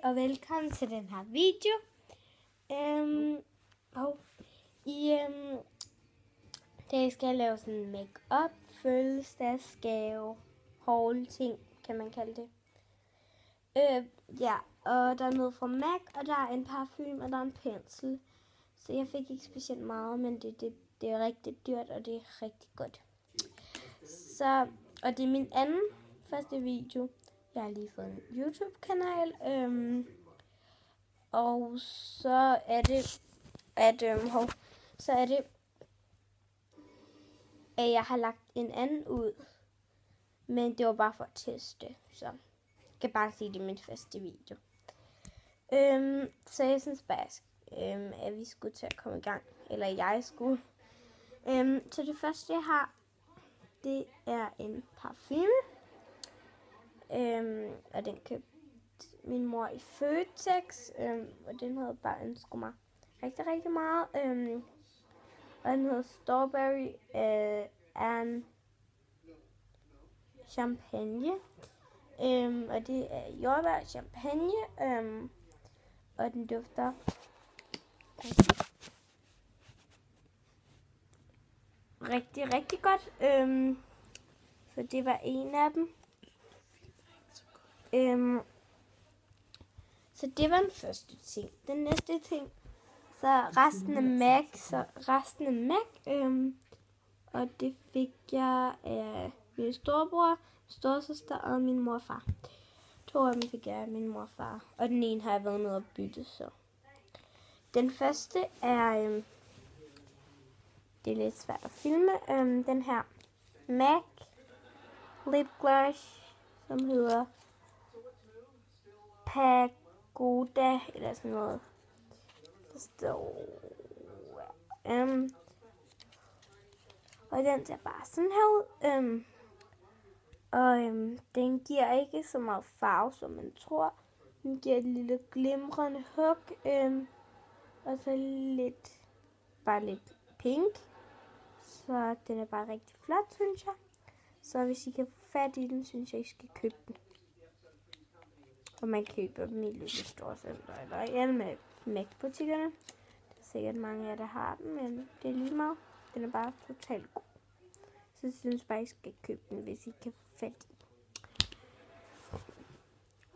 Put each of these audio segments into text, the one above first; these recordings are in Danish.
og velkommen til den her video. Det skal jeg lave sådan en make-up, fødselsdagsgave, haul ting, kan man kalde det. Og der er noget fra MAC, og der er en parfume, og der er en pensel. Så jeg fik ikke specielt meget, men det er rigtig dyrt, og det er rigtig godt. Og det er min første video. Jeg har lige fået en YouTube-kanal. Og så er det, at jeg har lagt en anden ud. Men det var bare for at teste, så jeg kan bare sige, det er min første video. Så jeg synes bare, at vi skulle til at komme i gang. Eller jeg skulle. Så det første jeg har, det er en parfume. Og den købte min mor i Føtex. Og den havde bare ønsket mig rigtig, rigtig meget. Og den hedder Strawberry and Champagne. Og det er jordbær champagne. Og den dufter rigtig, rigtig godt. Så det var en af dem. Så det var den første ting. Den næste ting, så resten af MAC. Og det fik jeg af min storebror, storesøster og min mor og far. 2 af dem fik jeg af min mor og far. Og den ene har jeg været med at bytte, så. Den første er, det er lidt svært at filme, den her MAC lip gloss, som hedder Pagoda, eller sådan noget. Der står, og den ser bare sådan her ud. Den giver ikke så meget farve, som man tror. Den giver et lille glimrende hug. Og så bare lidt pink. Så den er bare rigtig flot, synes jeg. Så hvis I kan få fat i den, synes jeg, I skal købe den. Og man køber dem i Lille Storcenter eller i alle MAC-butikkerne. Der er sikkert mange af jer, der har den, men det er lige meget. Den er bare totalt god. Så jeg synes bare, I skal købe den, hvis I kan få fat i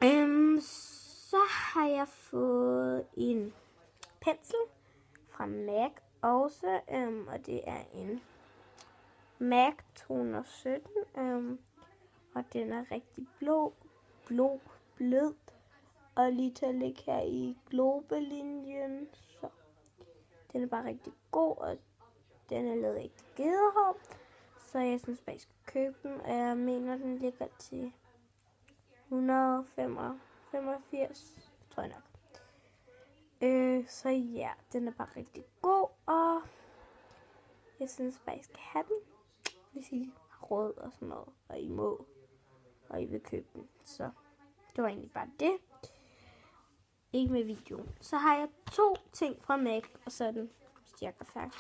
den. Så har jeg fået en pensel fra MAC også, og det er en MAC 217, og den er rigtig blød, og lige til at ligge her i globelinjen, så den er bare rigtig god, og den er lavet i gedehår, så jeg synes bare, I skal købe den, og jeg mener, den ligger til 185, tror jeg nok. Så ja, den er bare rigtig god, og jeg synes bare, I skal have den, hvis I har råd og sådan noget, og I må, og I vil købe den. Så det var egentlig bare det. Ikke med videoen. Så har jeg 2 ting fra MAC, og så er den cirka færdig.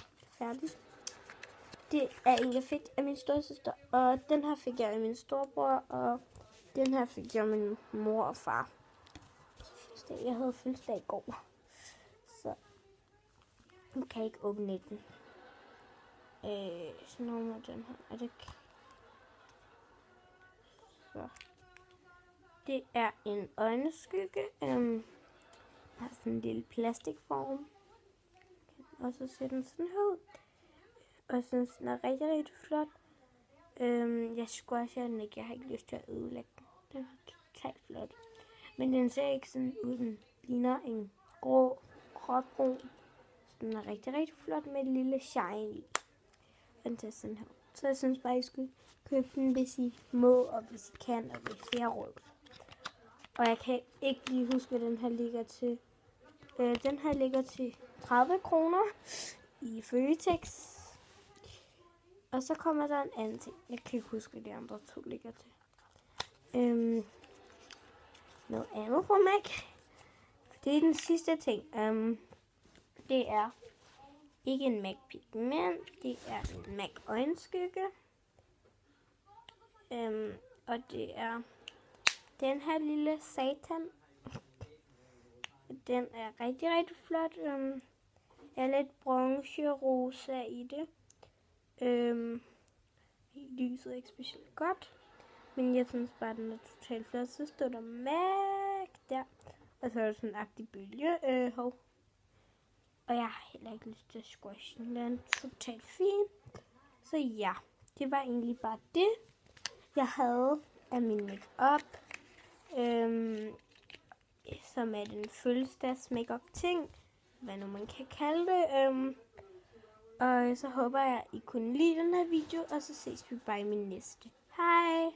Det er en, jeg fik af min storesøster, og den her fik jeg af min storebror, og den her fik jeg af min mor og far. Jeg havde fødselsdag i går, så nu kan jeg ikke åbne den. Sådan noget med den her. Er det ikke? Så. Det er en øjenskygge. Har sådan en lille plastikform. Og så ser den sådan her ud. Og jeg synes, den er rigtig, rigtig flot. Jeg squasher den ikke. Jeg har ikke lyst til at ødelægge den. Den er totalt flot. Men den ser ikke sådan ud. Den ligner en gråbrun. Så den er rigtig, rigtig flot med et lille shine i. Den ser sådan her. Så jeg synes bare, I skulle købe den, hvis I må, og hvis I kan, og hvis I har råd. Og jeg kan ikke lige huske, hvad den her ligger til. Den her ligger til 30 kroner i Føtex. Og så kommer der en anden ting. Jeg kan ikke huske, hvad de andre 2 ligger til. Noget andet fra MAC. Det er den sidste ting. Det er ikke en MAC pigment. Det er en MAC øjenskygge. Og det er den her lille satan. Den er rigtig, rigtig flot. Jeg er lidt bronze-rosa i det. Lyset er ikke specielt godt. Men jeg synes bare, den er totalt flot. Så står der MAC der. Og så er der sådan en agtig bølge. Og jeg har heller ikke lyst til at squashe den. Den er totalt fin. Så ja, det var egentlig bare det, jeg havde af min make-up. Som er den fødselsdags make-up ting. Hvad nu man kan kalde det. Og så håber jeg, I kunne lide den her video. Og så ses vi bare i min næste. Hej!